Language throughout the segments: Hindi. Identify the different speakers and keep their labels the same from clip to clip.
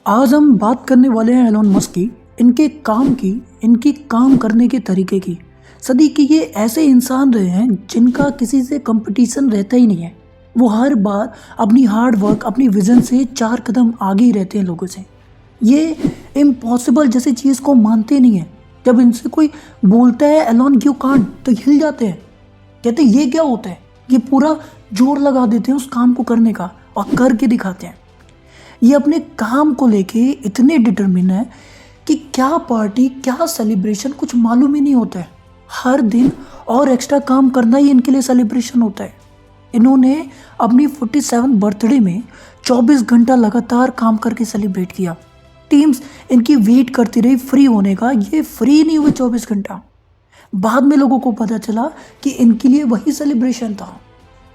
Speaker 1: आज हम बात करने वाले हैं एलोन मस्क की, इनकी काम करने के तरीके की। सदी के ये ऐसे इंसान रहे हैं जिनका किसी से कंपटीशन रहता ही नहीं है। वो हर बार अपनी हार्ड वर्क, अपनी विजन से 4 कदम आगे ही रहते हैं लोगों से। ये इम्पॉसिबल जैसी चीज़ को मानते नहीं है। जब इनसे कोई बोलता है एलोन यू कांट, तो हिल जाते हैं। कहते हैं ये क्या होता है। ये पूरा जोर लगा देते हैं उस काम को करने का और करके दिखाते हैं। ये अपने काम को लेके इतने डिटरमिन है कि क्या पार्टी, क्या सेलिब्रेशन कुछ मालूम ही नहीं होता है। हर दिन और एक्स्ट्रा काम करना ही इनके लिए सेलिब्रेशन होता है। इन्होंने अपनी 47 बर्थडे में 24 घंटा लगातार काम करके सेलिब्रेट किया। टीम्स इनकी वेट करती रही फ्री होने का। ये फ्री नहीं हुए 24 घंटा। बाद में लोगों को पता चला कि इनके लिए वही सेलिब्रेशन था।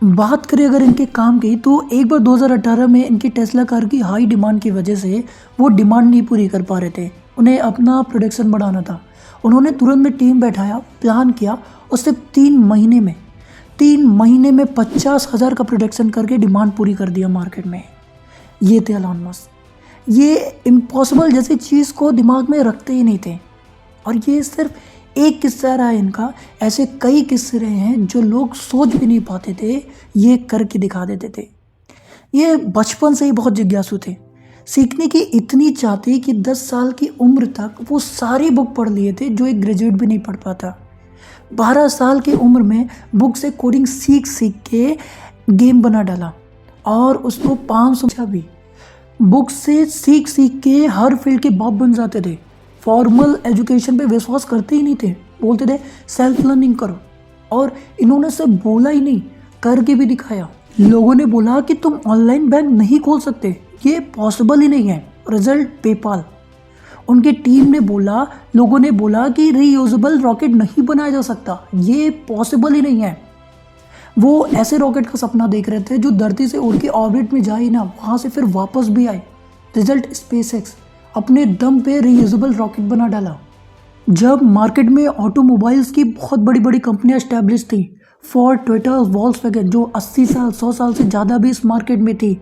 Speaker 1: बात करें अगर इनके काम की, तो एक बार 2018 में इनकी टेस्ला कार की हाई डिमांड की वजह से वो डिमांड नहीं पूरी कर पा रहे थे। उन्हें अपना प्रोडक्शन बढ़ाना था। उन्होंने तुरंत में टीम बैठाया, प्लान किया और सिर्फ 3 महीने में 50,000 का प्रोडक्शन करके डिमांड पूरी कर दिया मार्केट में। ये थे एलोन मस्क। ये इम्पॉसिबल जैसी चीज़ को दिमाग में रखते ही नहीं थे। और ये सिर्फ एक किस्सा रहा है इनका। ऐसे कई किस्से रहे हैं जो लोग सोच भी नहीं पाते थे, ये करके दिखा देते थे। ये बचपन से ही बहुत जिज्ञासु थे। सीखने की इतनी चाह थी कि 10 साल की उम्र तक वो सारी बुक पढ़ लिए थे जो एक ग्रेजुएट भी नहीं पढ़ पाता। 12 साल की उम्र में बुक से कोडिंग सीख के गेम बना डाला और उसको 500 भी। बुक से सीख के हर फील्ड के बाप बन जाते थे। फॉर्मल एजुकेशन पे विश्वास करते ही नहीं थे। बोलते थे सेल्फ लर्निंग करो। और इन्होंने सिर्फ बोला ही नहीं, करके भी दिखाया। लोगों ने बोला कि तुम ऑनलाइन बैंक नहीं खोल सकते, ये पॉसिबल ही नहीं है। Result PayPal. उनकी टीम ने बोला, लोगों ने बोला कि रीयूजेबल रॉकेट नहीं बनाया जा सकता, ये पॉसिबल ही नहीं है। वो ऐसे रॉकेट का सपना देख रहे थे जो धरती से उड़ के ऑर्बिट में जाए ना, वहाँ से फिर वापस भी आए। Result SpaceX. अपने दम पे रीयूजेबल रॉकेट बना डाला। जब मार्केट में ऑटोमोबाइल्स की बहुत बड़ी बड़ी कंपनियां एस्टैब्लिश थी, फोर्ड, टोयोटा, वॉल्क्सवैगन, जो 80 साल 100 साल से ज़्यादा भी इस मार्केट में थी,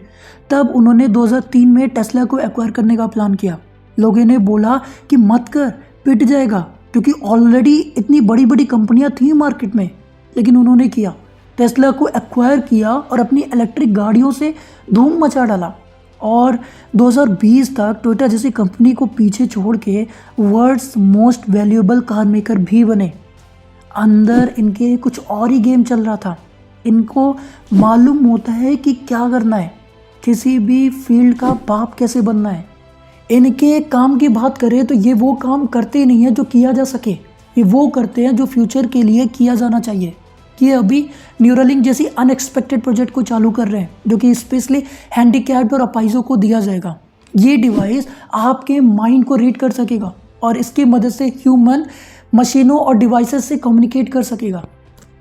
Speaker 1: तब उन्होंने 2003 में टेस्ला को एक्वायर करने का प्लान किया। लोगों ने बोला कि मत कर, पिट जाएगा, क्योंकि ऑलरेडी इतनी बड़ी बड़ी कंपनियां थी मार्केट में। लेकिन उन्होंने किया, टेस्ला को एक्वायर किया और अपनी इलेक्ट्रिक गाड़ियों से धूम मचा डाला। और 2020 तक टोयोटा जैसी कंपनी को पीछे छोड़ के world's most valuable car maker भी बने। अंदर इनके कुछ और ही गेम चल रहा था। इनको मालूम होता है कि क्या करना है, किसी भी फील्ड का बाप कैसे बनना है। इनके काम की बात करें तो ये वो काम करते नहीं है जो किया जा सके, ये वो करते हैं जो फ्यूचर के लिए किया जाना चाहिए। कि अभी न्यूरालिंक जैसी अनएक्सपेक्टेड प्रोजेक्ट को चालू कर रहे हैं, जो कि स्पेशली हैंडीकैप्ड और अपाइजों को दिया जाएगा। ये डिवाइस आपके माइंड को रीड कर सकेगा और इसकी मदद से ह्यूमन मशीनों और डिवाइसेस से कम्युनिकेट कर सकेगा।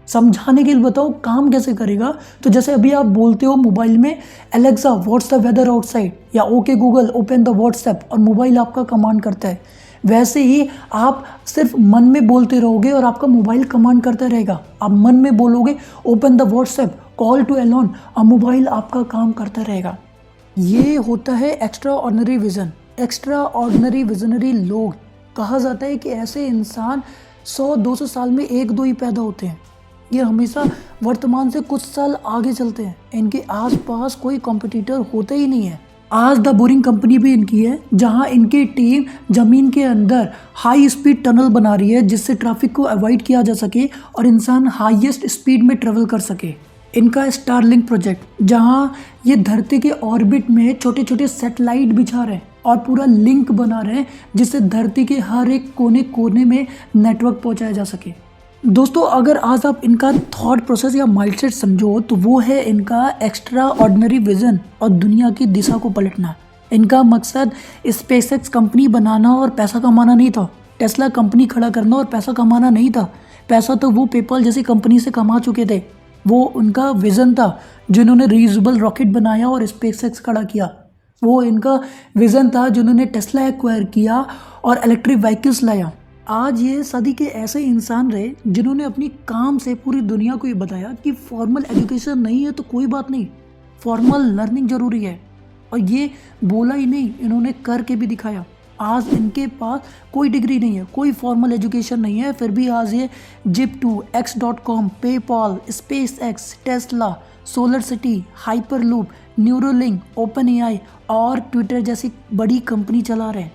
Speaker 1: समझाने के लिए बताओ काम कैसे करेगा, तो जैसे अभी आप बोलते हो मोबाइल में Alexa what's the weather outside, या okay Google open the WhatsApp, और मोबाइल आपका कमांड करता है। वैसे ही आप सिर्फ मन में बोलते रहोगे और आपका मोबाइल कमांड करता रहेगा। आप मन में बोलोगे open the WhatsApp, call to Elon, और मोबाइल आपका काम करता रहेगा। ये होता है extraordinary vision. Extraordinary visionary लोग, कहा जाता है कि ऐसे इंसान 100-200 साल में 1-2 ही पैदा होते हैं। ये हमेशा वर्तमान से कुछ साल आगे चलते हैं। इनके आसपास कोई कॉम्पिटिटर होता ही नहीं है। आज द बोरिंग कंपनी भी इनकी है, जहां इनकी टीम जमीन के अंदर हाई स्पीड टनल बना रही है, जिससे ट्रैफिक को अवॉइड किया जा सके और इंसान हाईएस्ट स्पीड में ट्रेवल कर सके। इनका स्टारलिंक प्रोजेक्ट, जहां ये धरती के ऑर्बिट में छोटे छोटे सैटेलाइट बिछा रहे हैं और पूरा लिंक बना रहे हैं, जिससे धरती के हर एक कोने कोने में नेटवर्क पहुंचाया जा सके। दोस्तों, अगर आज आप इनका थॉट प्रोसेस या माइंडसेट समझो, तो वो है इनका एक्स्ट्रा ऑर्डिनरी विजन और दुनिया की दिशा को पलटना। इनका मकसद स्पेसएक्स कंपनी बनाना और पैसा कमाना नहीं था। टेस्ला कंपनी खड़ा करना और पैसा कमाना नहीं था। पैसा तो वो पेपल जैसी कंपनी से कमा चुके थे। वो उनका विजन था, जिन्होंने रीयूजेबल रॉकेट बनाया और स्पेसएक्स खड़ा किया। वो इनका विजन था, जिन्होंने टेस्ला एक्वायर किया और इलेक्ट्रिक व्हीकल्स लाया। आज ये सदी के ऐसे इंसान रहे जिन्होंने अपनी काम से पूरी दुनिया को ये बताया कि फॉर्मल एजुकेशन नहीं है तो कोई बात नहीं, फॉर्मल लर्निंग जरूरी है। और ये बोला ही नहीं, इन्होंने करके भी दिखाया। आज इनके पास कोई डिग्री नहीं है, कोई फॉर्मल एजुकेशन नहीं है, फिर भी आज ये Zip2, X.com, PayPal, SpaceX, Tesla, solar city, hyperloop, Neuralink, OpenAI और ट्विटर जैसी बड़ी कंपनी चला रहे हैं।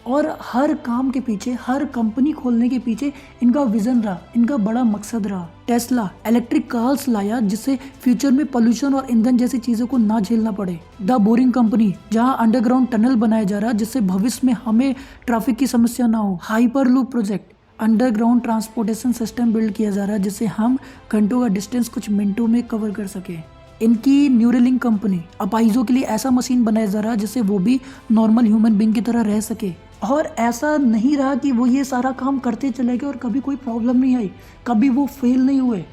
Speaker 1: और हर काम के पीछे, हर कंपनी खोलने के पीछे इनका विजन रहा, इनका बड़ा मकसद रहा। टेस्ला इलेक्ट्रिक कार्स लाया जिससे फ्यूचर में पोल्यूशन और ईंधन जैसी चीज़ों को ना झेलना पड़े। द बोरिंग कंपनी जहां अंडरग्राउंड टनल बनाया जा रहा है जिससे भविष्य में हमें ट्रैफिक की समस्या ना हो। Hyperloop project, underground transportation system build किया जा रहा है जिससे हम घंटों का डिस्टेंस कुछ मिनटों में कवर कर सके। इनकी न्यूरोलिंक कंपनी अपाहिजों के लिए ऐसा मशीन बनाया जा रहा है जिससे वो भी नॉर्मल ह्यूमन बीइंग की तरह रह सके। और ऐसा नहीं रहा कि वो ये सारा काम करते चले गए और कभी कोई प्रॉब्लम नहीं आई, कभी वो फेल नहीं हुए,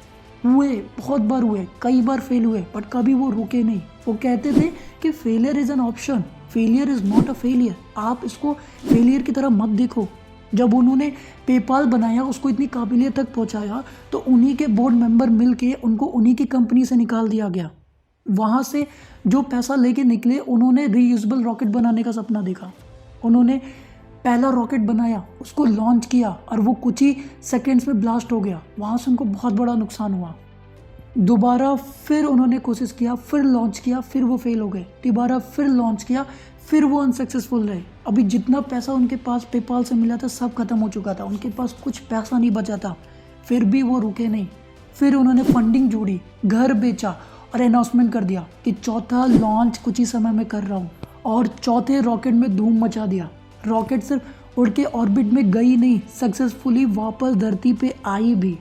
Speaker 1: बहुत बार हुए, कई बार फेल हुए, बट कभी वो रुके नहीं। वो कहते थे कि failure is an option, failure is not a failure. आप इसको फेलियर की तरह मत देखो। जब उन्होंने पेपाल बनाया, उसको इतनी काबिलियत तक पहुंचाया, तो उन्हीं के बोर्ड मेंबर मिल के उनको उन्हीं की कंपनी से निकाल दिया गया। वहाँ से जो पैसा लेके निकले, उन्होंने रीयूजेबल रॉकेट बनाने का सपना देखा। उन्होंने पहला रॉकेट बनाया, उसको लॉन्च किया और वो कुछ ही सेकेंड्स में ब्लास्ट हो गया। वहाँ से उनको बहुत बड़ा नुकसान हुआ। दोबारा फिर उन्होंने कोशिश किया, फिर लॉन्च किया, फिर वो फेल हो गए। दोबारा फिर लॉन्च किया, फिर वो अनसक्सेसफुल रहे। अभी जितना पैसा उनके पास पेपाल से मिला था सब खत्म हो चुका था, उनके पास कुछ पैसा नहीं बचा था। फिर भी वो रुके नहीं। फिर उन्होंने फंडिंग जोड़ी, घर बेचा और अनाउंसमेंट कर दिया कि चौथा लॉन्च कुछ ही समय में कर रहा हूँ। और चौथे रॉकेट में धूम मचा दिया। रॉकेट सिर्फ उड़ के ऑर्बिट में गई नहीं, सक्सेसफुली वापस धरती पे आई भी।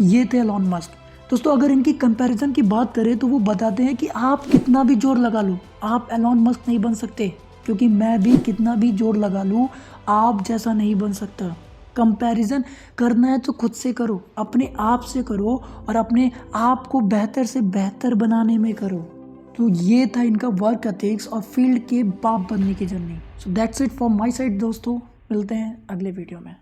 Speaker 1: ये थे एलॉन मस्क। दोस्तों, अगर इनकी कंपैरिजन की बात करें तो वो बताते हैं कि आप कितना भी जोर लगा लो, आप एलॉन मस्क नहीं बन सकते, क्योंकि मैं भी कितना भी जोर लगा लूँ आप जैसा नहीं बन सकता। कंपैरिजन करना है तो खुद से करो, अपने आप से करो और अपने आप को बेहतर से बेहतर बनाने में करो। तो ये था इनका वर्क एथिक्स और फील्ड के बाप बनने की journey. So that's it from my side दोस्तों, मिलते हैं अगले वीडियो में।